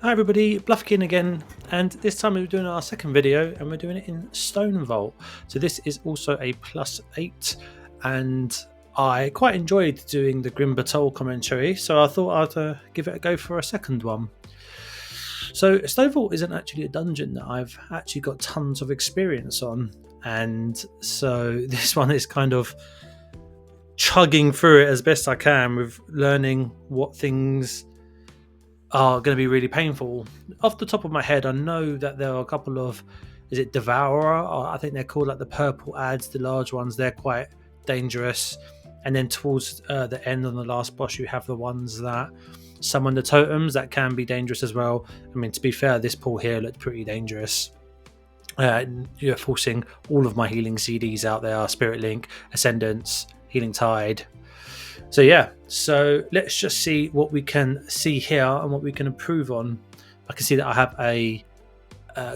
Hi everybody, Bluffkin again, and this time we're doing our second video and we're doing it in Stonevault. So this is also a +8, and I quite enjoyed doing the Grim Battle commentary, so I thought I'd give it a go for a second one. So Stonevault isn't actually a dungeon that I've actually got tons of experience on, and so this one is kind of chugging through it as best I can with learning what things are going to be really painful. Off the top of my head, I know that there are a couple of, is it Devourer? Or I think they're called like the purple ads, the large ones. They're quite dangerous. And then towards the end on the last boss, you have the ones that summon the totems that can be dangerous as well. I mean, to be fair, this pool here looked pretty dangerous. You're forcing all of my healing CDs out there: Spirit Link, Ascendance, Healing Tide. So yeah, so let's just see what we can see here and what we can improve on. I can see that I have a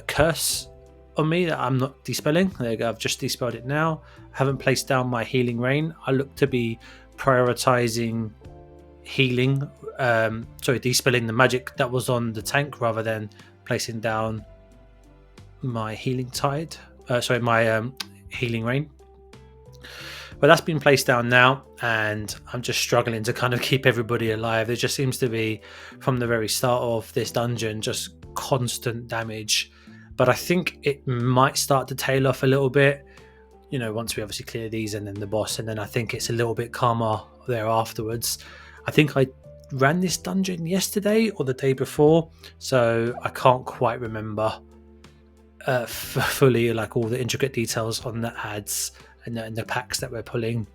curse on me that I'm not dispelling. There you go, I've just dispelled it now. I haven't placed down my healing rain. I look to be prioritizing healing, dispelling the magic that was on the tank rather than placing down my healing tide. My healing rain. But that's been placed down now, and I'm just struggling to kind of keep everybody alive. There just seems to be, from the very start of this dungeon, just constant damage. But I think it might start to tail off a little bit, you know, once we obviously clear these and then the boss, and then I think it's a little bit calmer there afterwards. I think I ran this dungeon yesterday or the day before, so I can't quite remember fully like all the intricate details on the ads and the packs that we're pulling.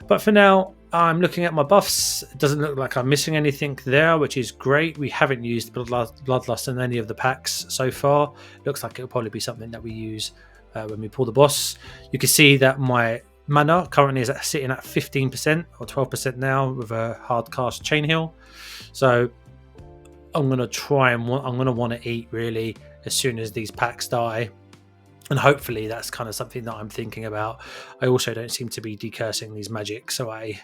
But for now, I'm looking at my buffs. It doesn't look like I'm missing anything there, which is great. We haven't used Bloodlust in any of the packs so far. Looks like it'll probably be something that we use when we pull the boss. You can see that my mana currently is sitting at 15% or 12% now with a hard cast chain heal. So I'm going to want to eat really as soon as these packs die. And hopefully that's kind of something that I'm thinking about. I also don't seem to be decursing these magic, so I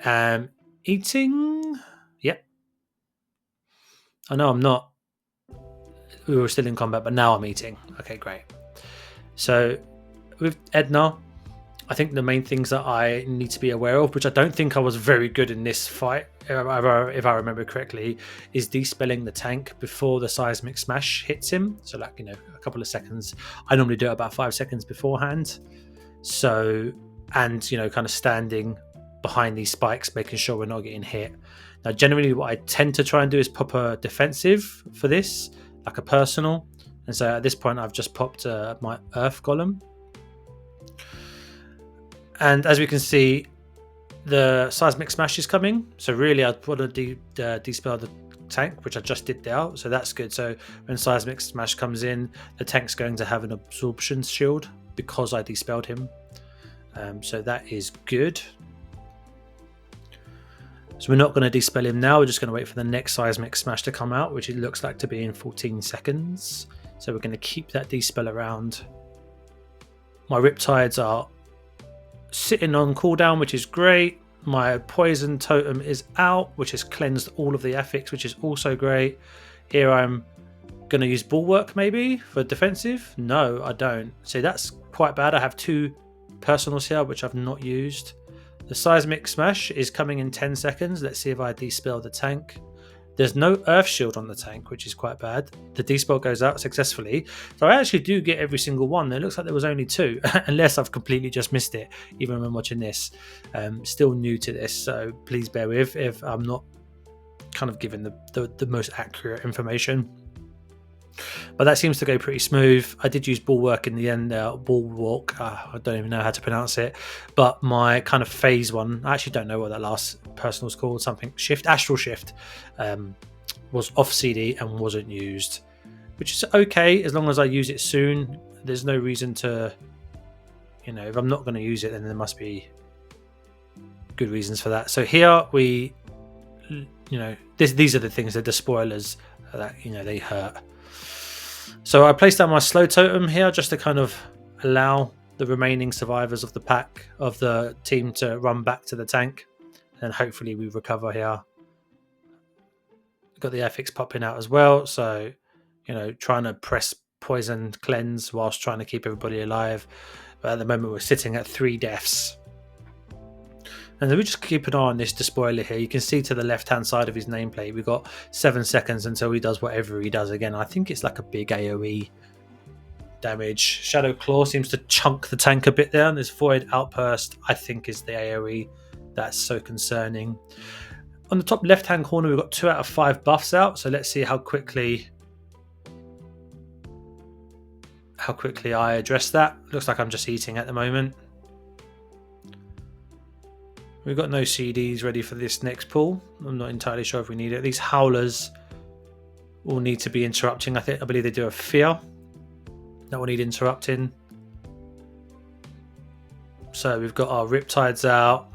am eating. Yep. I know I'm not. We were still in combat, but now I'm eating. Okay, great. So with Edna, I think the main things that I need to be aware of, which I don't think I was very good in this fight, if I remember correctly, is dispelling the tank before the seismic smash hits him. So like, you know, a couple of seconds. I normally do it about 5 seconds beforehand. So, and, you know, kind of standing behind these spikes, making sure we're not getting hit. Now, generally what I tend to try and do is pop a defensive for this, like a personal. And so at this point, I've just popped my Earth Golem. And as we can see, the seismic smash is coming. So really, I'd want to dispel the tank, which I just did there. So that's good. So when seismic smash comes in, the tank's going to have an absorption shield because I dispelled him. So that is good. So we're not going to dispel him now. We're just going to wait for the next seismic smash to come out, which it looks like to be in 14 seconds. So we're going to keep that dispel around. My Riptides are sitting on cooldown, which is great. My poison totem is out, which has cleansed all of the affix, which is also great. Here I'm going to use Bulwark maybe for defensive. No, I don't. So that's quite bad. I have 2 personals here, which I've not used. The seismic smash is coming in 10 seconds. Let's see if I dispel the tank. There's no earth shield on the tank, which is quite bad. The dispel goes out successfully. So I actually do get every single one. It looks like there was only 2, unless I've completely just missed it, even when watching this. Still new to this, so please bear with if I'm not kind of giving the most accurate information. But that seems to go pretty smooth. I did use Bulwark in the end there. Bulwark, I don't even know how to pronounce it. But my kind of phase one, I actually don't know what that last personal's called. Something shift, astral shift, was off CD and wasn't used, which is okay as long as I use it soon. There's no reason to, you know, if I'm not going to use it, then there must be good reasons for that. So here we, you know, these are the things that the spoilers that, you know, they hurt. So I placed down my slow totem here just to kind of allow the remaining survivors of the pack, of the team, to run back to the tank, and hopefully we recover here. Got the affix popping out as well, so trying to press poison cleanse whilst trying to keep everybody alive. But at the moment we're sitting at 3 deaths. And then we just keep an eye on this despoiler here. You can see to the left hand side of his nameplate we've got 7 seconds until he does whatever he does again. I think it's like a big AoE damage. Shadow Claw seems to chunk the tank a bit there, and this Void Outburst I think is the AoE that's so concerning. On the top left hand corner we've got 2 out of 5 buffs out, so let's see how quickly I address that. Looks like I'm just eating at the moment. We've got no CDs ready for this next pull. I'm not entirely sure if we need it. These howlers will need to be interrupting. I believe they do a fear that will need interrupting. So we've got our Riptides out.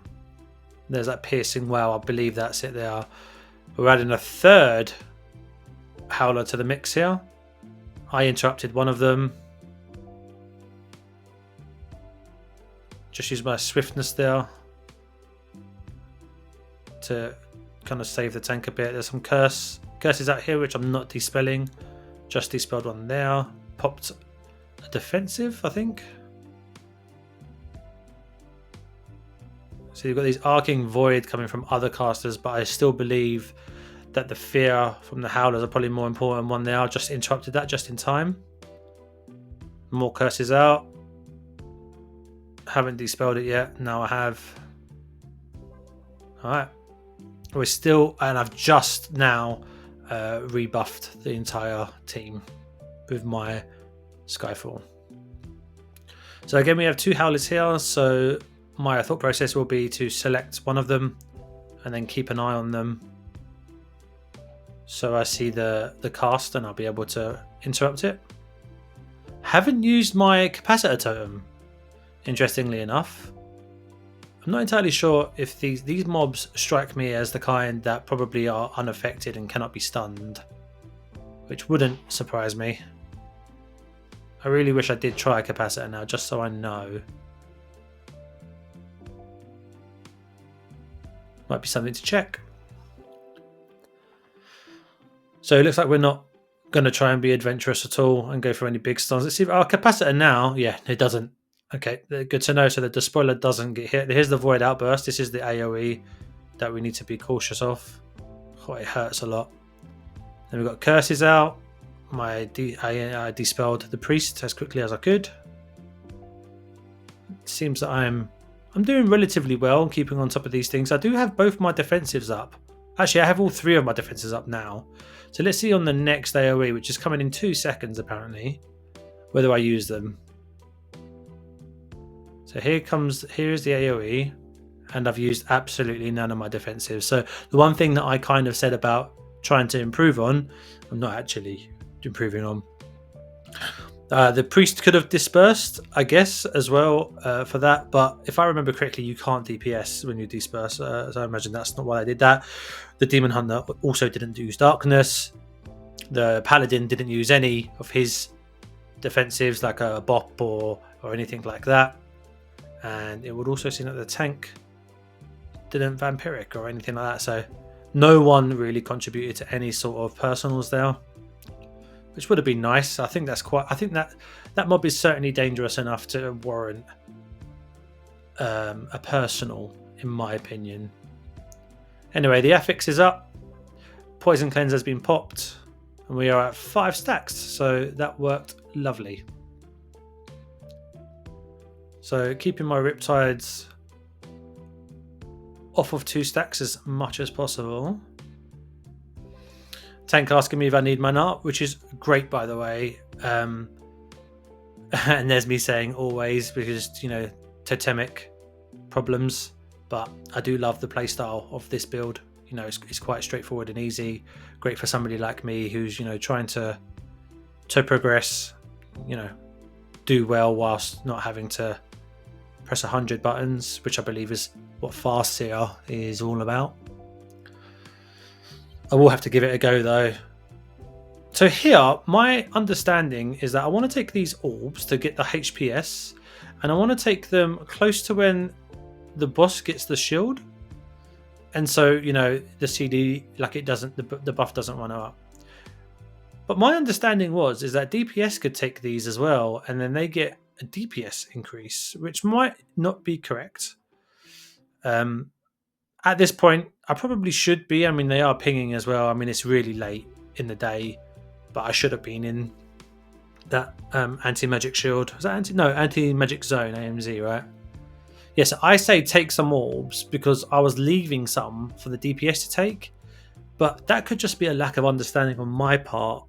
There's that piercing wow. I believe that's it there. We're adding a 3rd howler to the mix here. I interrupted one of them. Just use my swiftness there to kind of save the tank a bit. There's some curses out here which I'm not dispelling. Just dispelled one there. Popped a defensive, I think. So you've got these arcing void coming from other casters, but I still believe that the fear from the howlers are probably more important one there. I just interrupted that just in time. More curses out. Haven't dispelled it yet. Now I have. Alright. We're still, and I've just now rebuffed the entire team with my Skyfall. So again, we have 2 howlers here, so my thought process will be to select one of them and then keep an eye on them so I see the cast and I'll be able to interrupt it. Haven't used my capacitor totem, interestingly enough. I'm not entirely sure if these mobs strike me as the kind that probably are unaffected and cannot be stunned, which wouldn't surprise me. I really wish I did try a capacitor now, just so I know. Might be something to check. So it looks like we're not going to try and be adventurous at all and go for any big stuns. Let's see if our capacitor now, yeah, it doesn't. Okay, good to know. So the despoiler doesn't get hit. Here's the Void Outburst. This is the AoE that we need to be cautious of. Oh, it hurts a lot. Then we've got curses out. I dispelled the priest as quickly as I could. It seems that I'm doing relatively well, keeping on top of these things. I do have both my defensives up. Actually, I have all 3 of my defenses up now. So let's see on the next AoE, which is coming in 2 seconds apparently, whether I use them. So here's the AoE, and I've used absolutely none of my defensives. So the one thing that I kind of said about trying to improve on, I'm not actually improving on. The priest could have dispersed, I guess, as well for that. But if I remember correctly, you can't DPS when you disperse. So I imagine that's not why I did that. The demon hunter also didn't use darkness. The paladin didn't use any of his defensives like a bop or anything like that. And it would also seem that the tank didn't vampiric or anything like that. So no one really contributed to any sort of personals there, which would have been nice. I think that mob is certainly dangerous enough to warrant a personal, in my opinion. Anyway, the affix is up. Poison cleanse has been popped, and we are at 5 stacks. So that worked lovely. So keeping my Riptides off of 2 stacks as much as possible. Tank asking me if I need mana, which is great, by the way. And there's me saying always, because, totemic problems. But I do love the playstyle of this build. It's quite straightforward and easy. Great for somebody like me who's, trying to progress, do well whilst not having to press 100 buttons, which I believe is what fast here is all about. I will have to give it a go though. So here, my understanding is that I want to take these orbs to get the HPS, and I want to take them close to when the boss gets the shield. and so the CD, like, it doesn't, the buff doesn't run up. But my understanding is that DPS could take these as well, and then they get a DPS increase, which might not be correct. At this point, I probably should be. I mean, they are pinging as well. I mean, it's really late in the day, but I should have been in that anti-magic shield. Was that anti-magic zone, AMZ, right? Yes, I say take some orbs because I was leaving some for the DPS to take, but that could just be a lack of understanding on my part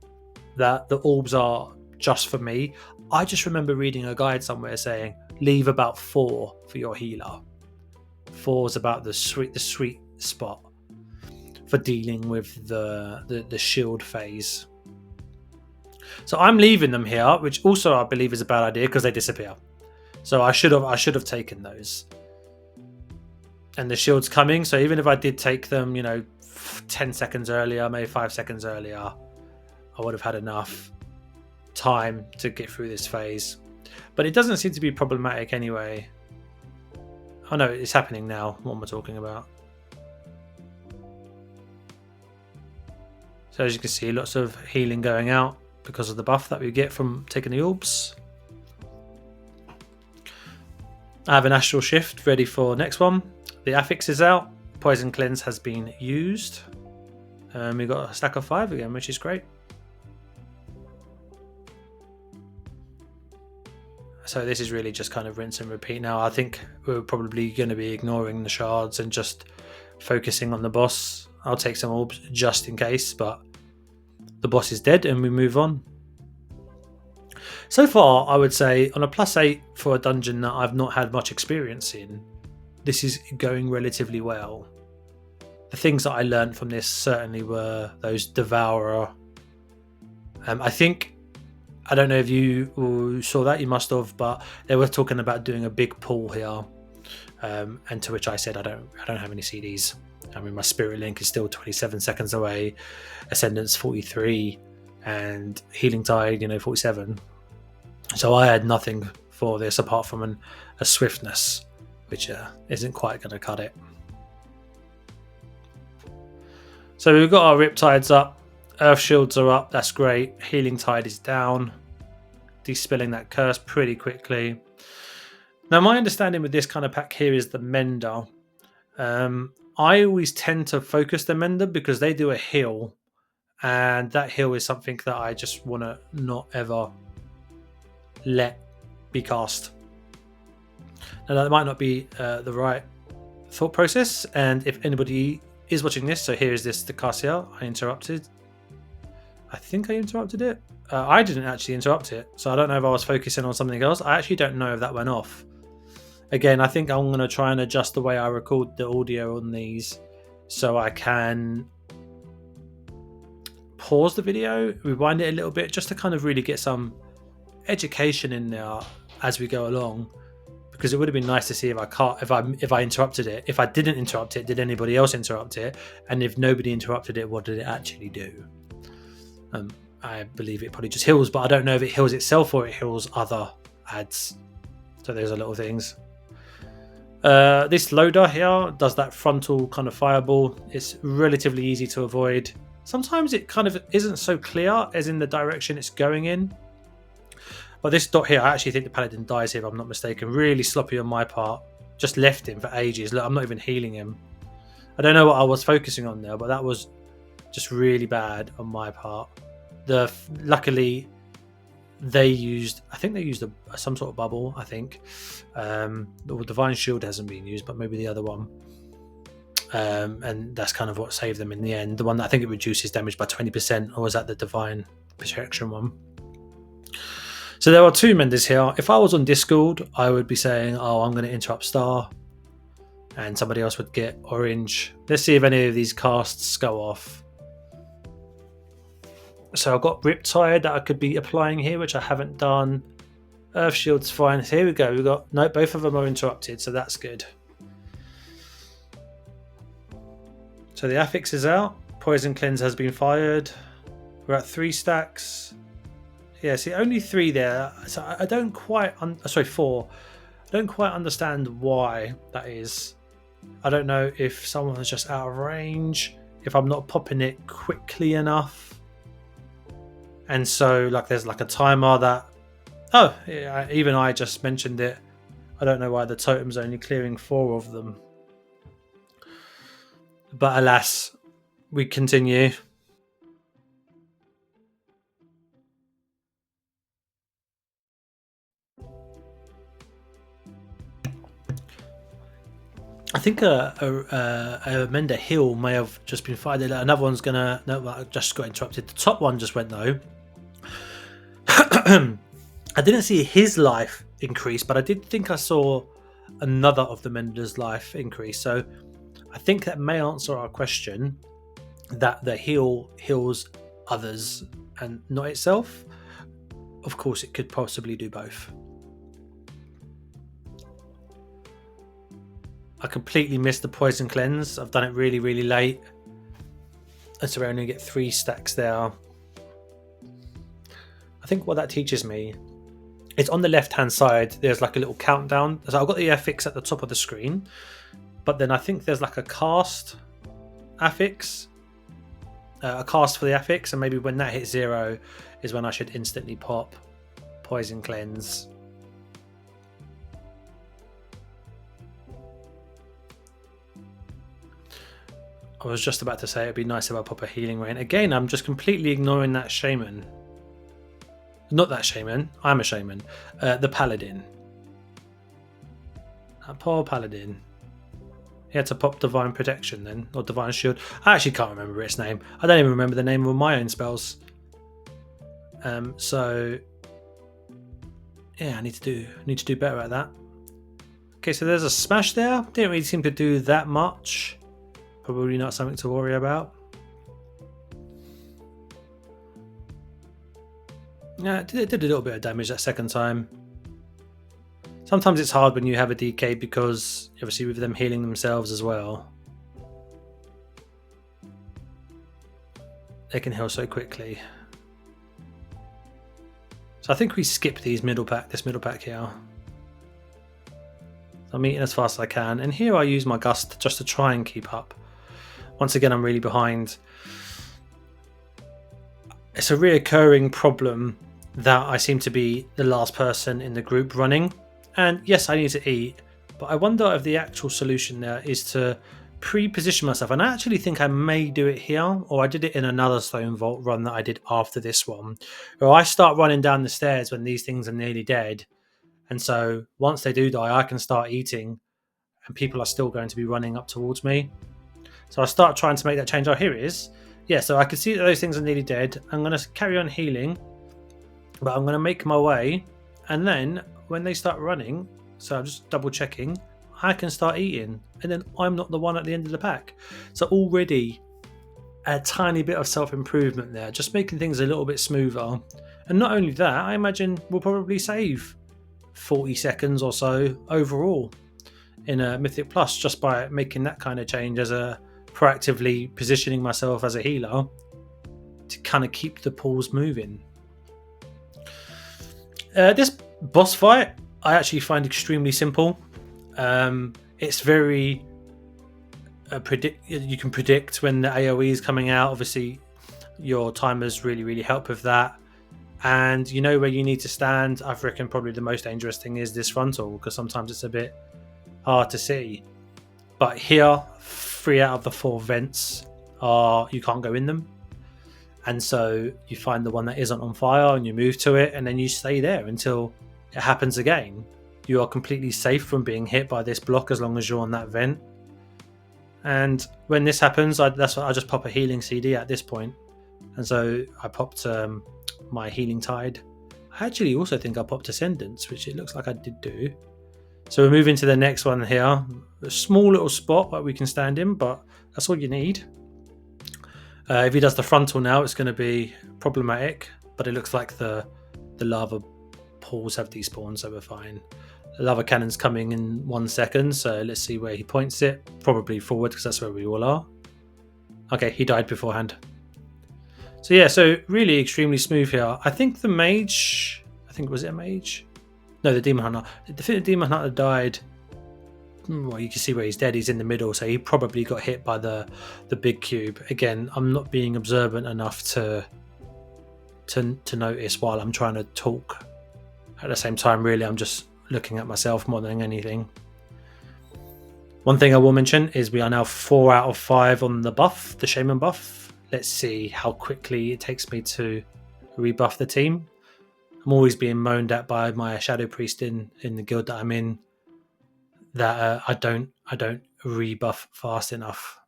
that the orbs are just for me. I just remember reading a guide somewhere saying leave about 4 for your healer. 4 is about the sweet spot for dealing with the shield phase. So I'm leaving them here, which also I believe is a bad idea because they disappear. So I should have taken those. And the shield's coming, so even if I did take them, 10 seconds earlier, maybe 5 seconds earlier, I would have had enough time to get through this phase. But it doesn't seem to be problematic anyway. Oh no, it's happening now. What am I talking about? So as you can see, lots of healing going out because of the buff that we get from taking the orbs. I have an astral shift ready for next one. The affix is out. Poison cleanse has been used. We've got a stack of 5 again, which is great. So this is really just kind of rinse and repeat now. I think we're probably going to be ignoring the shards and just focusing on the boss. I'll take some orbs just in case, but the boss is dead and we move on. So far, I would say on a +8 for a dungeon that I've not had much experience in, this is going relatively well. The things that I learned from this certainly were those Devourer. I don't know if you saw that, you must have, but they were talking about doing a big pull here. And to which I said, I don't have any CDs. I mean, my Spirit Link is still 27 seconds away, Ascendance 43, and Healing Tide, 47. So I had nothing for this apart from a swiftness, which isn't quite going to cut it. So we've got our Riptides up, Earth Shields are up, that's great. Healing Tide is down, dispelling that curse pretty quickly. Now my understanding with this kind of pack here is the Mender. I always tend to focus the Mender because they do a heal, and that heal is something that I just want to not ever let be cast. Now that might not be the right thought process, and if anybody is watching this, so here is the cast here. I interrupted. I think I interrupted it. I didn't actually interrupt it, so I don't know if I was focusing on something else. I actually don't know if that went off. Again, I think I'm going to try and adjust the way I record the audio on these so I can pause the video, rewind it a little bit, just to kind of really get some education in there as we go along, because it would have been nice to see if I interrupted it. If I didn't interrupt it, did anybody else interrupt it? And if nobody interrupted it, what did it actually do? I believe it probably just heals, but I don't know if it heals itself or it heals other ads. So there's a little things. This loader here does that frontal kind of fireball. It's relatively easy to avoid. Sometimes it kind of isn't so clear as in the direction it's going in. But this dot here, I actually think the paladin dies here if I'm not mistaken. Really sloppy on my part. Just left him for ages. Look, I'm not even healing him. I don't know what I was focusing on there, but that was just really bad on my part. Luckily, they used some sort of bubble, I think. The Divine Shield hasn't been used, but maybe the other one. And that's kind of what saved them in the end. The one that I think it reduces damage by 20%, or was that the Divine Protection one? So there are 2 Menders here. If I was on Discord, I would be saying, oh, I'm going to interrupt Star, and somebody else would get Orange. Let's see if any of these casts go off. So I've got Riptide that I could be applying here, which I haven't done. Earth Shield's fine. So here we go. We've got, no, both of them are interrupted, so that's good. So the affix is out. Poison Cleanse has been fired. We're at 3 stacks. Yeah, see, only 3 there. So I don't quite, 4. I don't quite understand why that is. I don't know if someone is just out of range, if I'm not popping it quickly enough. And so like there's like a timer that, oh, yeah, even I just mentioned it. I don't know why the totem's only clearing 4 of them. But alas, we continue. I think a Mender Hill may have just been fired. Another one's gonna. No, I just got interrupted. The top one just went though. I didn't see his life increase, but I did think I saw another of the Mender's life increase. So I think that may answer our question that the heal heals others and not itself. Of course, it could possibly do both. I completely missed the poison cleanse. I've done it really, really late. And so we only get 3 stacks there. I think what that teaches me, it's on the left-hand side. There's like a little countdown. So I've got the affix at the top of the screen. But then I think there's like a cast affix. A cast for the affix. And maybe when that hits 0 is when I should instantly pop poison cleanse. I was just about to say it'd be nice if I pop a healing rain. Again, I'm just completely ignoring that shaman. Not that shaman. I'm a shaman. The paladin. That poor paladin. He had to pop divine protection then, or divine shield. I actually can't remember its name. I don't even remember the name of my own spells. So yeah, I need to do better at that. Okay, so there's a smash there. Didn't really seem to do that much. Probably not something to worry about. Yeah, it did a little bit of damage that second time. Sometimes it's hard when you have a DK because obviously with them healing themselves as well, they can heal so quickly. So I think we skip this middle pack here. I'm eating as fast as I can, and here I use my gust just to try and keep up. Once again, I'm really behind. It's a reoccurring problem that I seem to be the last person in the group running. And yes, I need to eat, but I wonder if the actual solution there is to pre-position myself. And I actually think I may do it here, or I did it in another Stonevault run that I did after this one, where I start running down the stairs when these things are nearly dead. And so once they do die, I can start eating and people are still going to be running up towards me. So I start trying to make that change. Oh, here it is. Yeah, so I can see that those things are nearly dead. I'm going to carry on healing, but I'm going to make my way. And then when they start running, so I'm just double checking, I can start eating. And then I'm not the one at the end of the pack. So already a tiny bit of self-improvement there, just making things a little bit smoother. And not only that, I imagine we'll probably save 40 seconds or so overall in a Mythic Plus just by making that kind of change, as a proactively positioning myself as a healer to kind of keep the pools moving. This boss fight I actually find extremely simple. It's very you can predict when the AoE is coming out. Obviously your timers really help with that, and you know where you need to stand. I reckon probably the most dangerous thing is this frontal, because sometimes it's a bit hard to see. But here, 3 out of the 4 vents are, you can't go in them, and so you find the one that isn't on fire and you move to it, and then you stay there until it happens again. You are completely safe from being hit by this block as long as you're on that vent. And when this happens, that's what I just pop a healing CD at this point, and so I popped my healing tide. I actually also think I popped Ascendance, which it looks like I did do. So we're moving to the next one here. A small little spot that we can stand in, but that's all you need. If he does the frontal now, it's going to be problematic, but it looks like the lava pools have despawned, so we're fine. The lava cannon's coming in 1 second, so let's see where he points it. Probably forward, because that's where we all are. Okay, he died beforehand. So yeah, so really extremely smooth here. I think the mage... was it a mage? No, the demon hunter. I think the demon hunter died well, you can see where he's dead. He's in the middle, so he probably got hit by the big cube. Again, I'm not being observant enough to notice while I'm trying to talk. At the same time, really, I'm just looking at myself more than anything. One thing I will mention is we are now 4 out of 5 on the buff, the Shaman buff. Let's see how quickly it takes me to rebuff the team. I'm always being moaned at by my Shadow Priest in the guild that I'm in that I don't rebuff fast enough.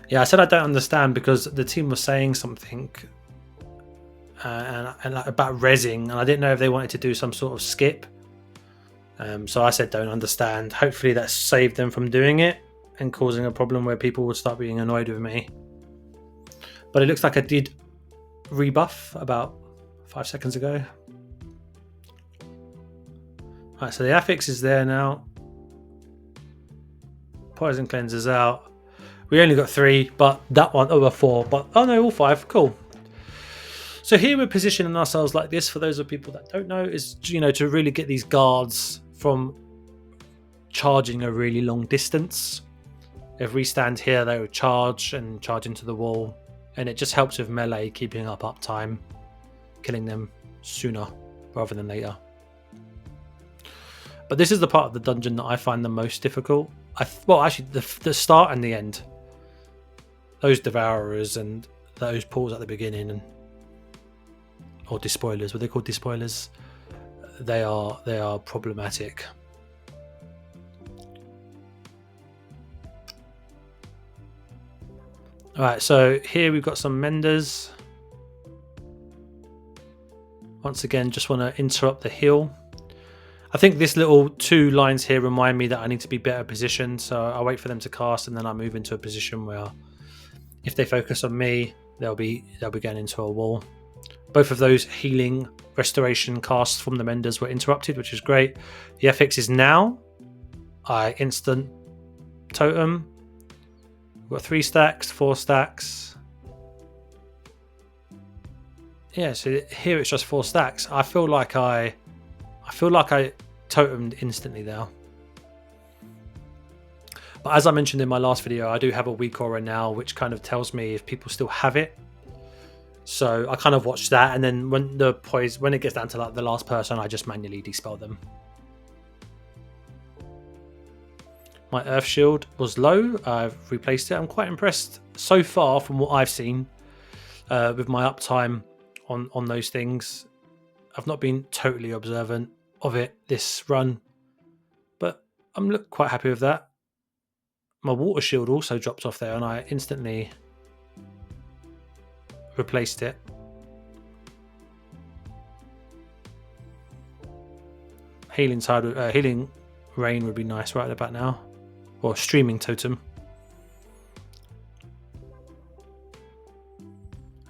Yeah, I said I don't understand because the team was saying something and about rezzing, and I didn't know if they wanted to do some sort of skip. So I said don't understand. Hopefully that saved them from doing it and causing a problem where people would start being annoyed with me. But it looks like I did rebuff about 5 seconds ago. Right, so the affix is there now. Poison cleanser's out. We only got 3, but that one over 4. But oh no, all 5. Cool. So here we're positioning ourselves like this. For those of people that don't know, is to really get these guards from charging a really long distance. If we stand here, they will charge and charge into the wall, and it just helps with melee keeping up uptime, killing them sooner rather than later. But this is the part of the dungeon that I find the most difficult. Well, actually, the start and the end. Those devourers and those pools at the beginning, or despoilers. What they called despoilers? They are problematic. All right, so here we've got some menders. Once again, just want to interrupt the heal. I think this little 2 lines here remind me that I need to be better positioned, so I wait for them to cast and then I move into a position where if they focus on me, they'll be going into a wall. Both of those healing restoration casts from the menders were interrupted, which is great. The FX is now. I instant totem. We've got 3 stacks, 4 stacks. Yeah, so here it's just 4 stacks. I feel like I totemed instantly there. But as I mentioned in my last video, I do have a weak aura now, which kind of tells me if people still have it. So I kind of watch that, and then when it gets down to like the last person, I just manually dispel them. My earth shield was low. I've replaced it. I'm quite impressed so far from what I've seen with my uptime on those things. I've not been totally observant of it this run, but I'm quite happy with that. My water shield also dropped off there, and I instantly replaced it. Healing rain would be nice right about now, or streaming totem.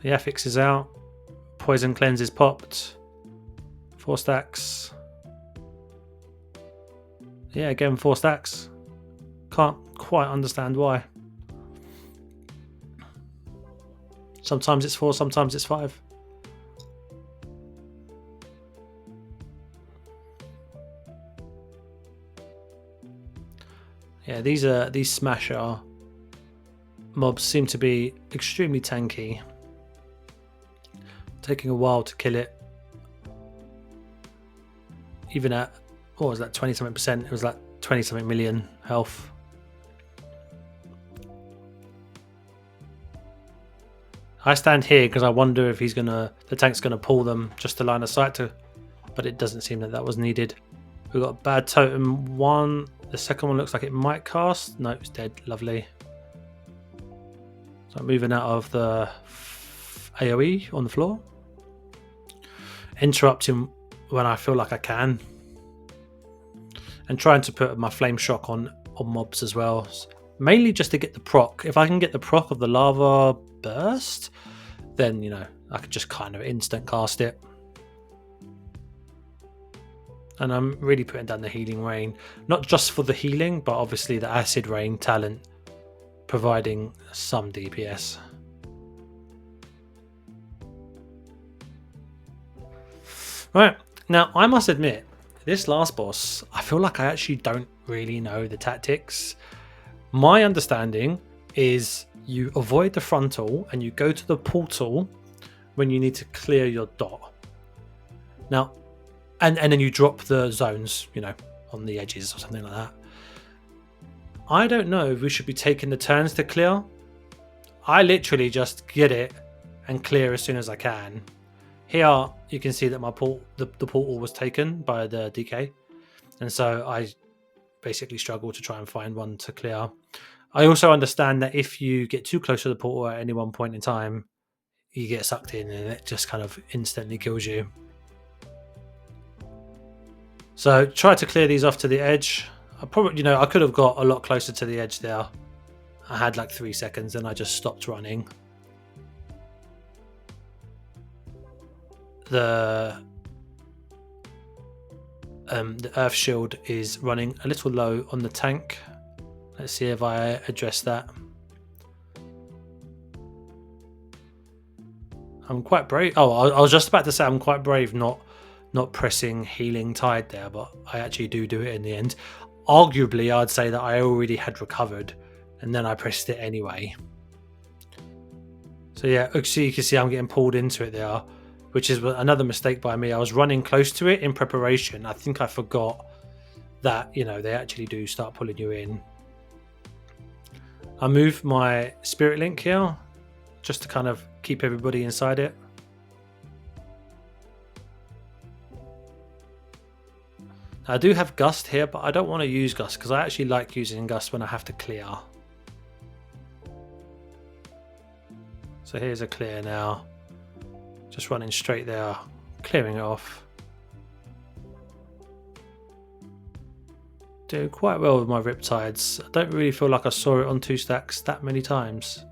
The affix is out. Poison cleanse is popped. 4 stacks. Yeah, again 4 stacks. Can't quite understand why. Sometimes it's 4, sometimes it's 5. Yeah, these smasher mobs seem to be extremely tanky. Taking a while to kill it. Even at, what was that, 20-something%? It was like 20-something million health. I stand here because I wonder if the tank's gonna pull them just to line of sight to, but it doesn't seem that was needed. We've got a bad totem 1. The second one looks like it might cast. No, it's dead. Lovely. So I'm moving out of the AoE on the floor. Interrupting when I feel like I can. And trying to put my flame shock on mobs as well. Mainly just to get the proc. If I can get the proc of the lava burst, then I could just kind of instant cast it. And I'm really putting down the healing rain, not just for the healing, but obviously the acid rain talent providing some DPS. Right, Now, I must admit, this last boss, I feel like I actually don't really know the tactics. My understanding is you avoid the frontal and you go to the portal when you need to clear your dot. Now, and then you drop the zones, you know, on the edges or something like that. I don't know if we should be taking the turns to clear. I literally just get it and clear as soon as I can. Here you can see that my the portal was taken by the DK, and so I basically struggle to try and find one to clear. I also understand that if you get too close to the portal at any one point in time, you get sucked in and it just kind of instantly kills you. So try to clear these off to the edge. I probably, I could have got a lot closer to the edge there. I had like 3 seconds and I just stopped running. The earth shield is running a little low on the tank. Let's see if I address that. I'm quite brave. Oh, I was just about to say I'm quite brave not pressing healing tide there, but I actually do it in the end. Arguably, I'd say that I already had recovered and then I pressed it anyway. So yeah, actually you can see I'm getting pulled into it there, which is another mistake by me. I was running close to it in preparation. I think I forgot that, they actually do start pulling you in. I move my spirit link here just to kind of keep everybody inside it. I do have Gust here, but I don't want to use Gust because I actually like using Gust when I have to clear. So here's a clear now. Just running straight there, clearing it off. Doing quite well with my Riptides. I don't really feel like I saw it on 2 stacks that many times.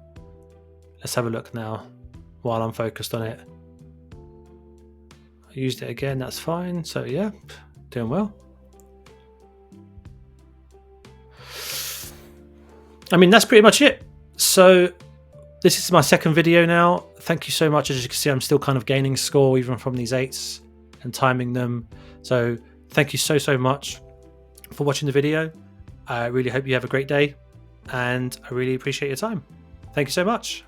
Let's have a look now while I'm focused on it. I used it again, that's fine. So yeah, doing well. I mean, that's pretty much it. So this is my second video now. Thank you so much. As you can see, I'm still kind of gaining score even from these 8s and timing them. So thank you so much for watching the video. I really hope you have a great day and I really appreciate your time. Thank you so much.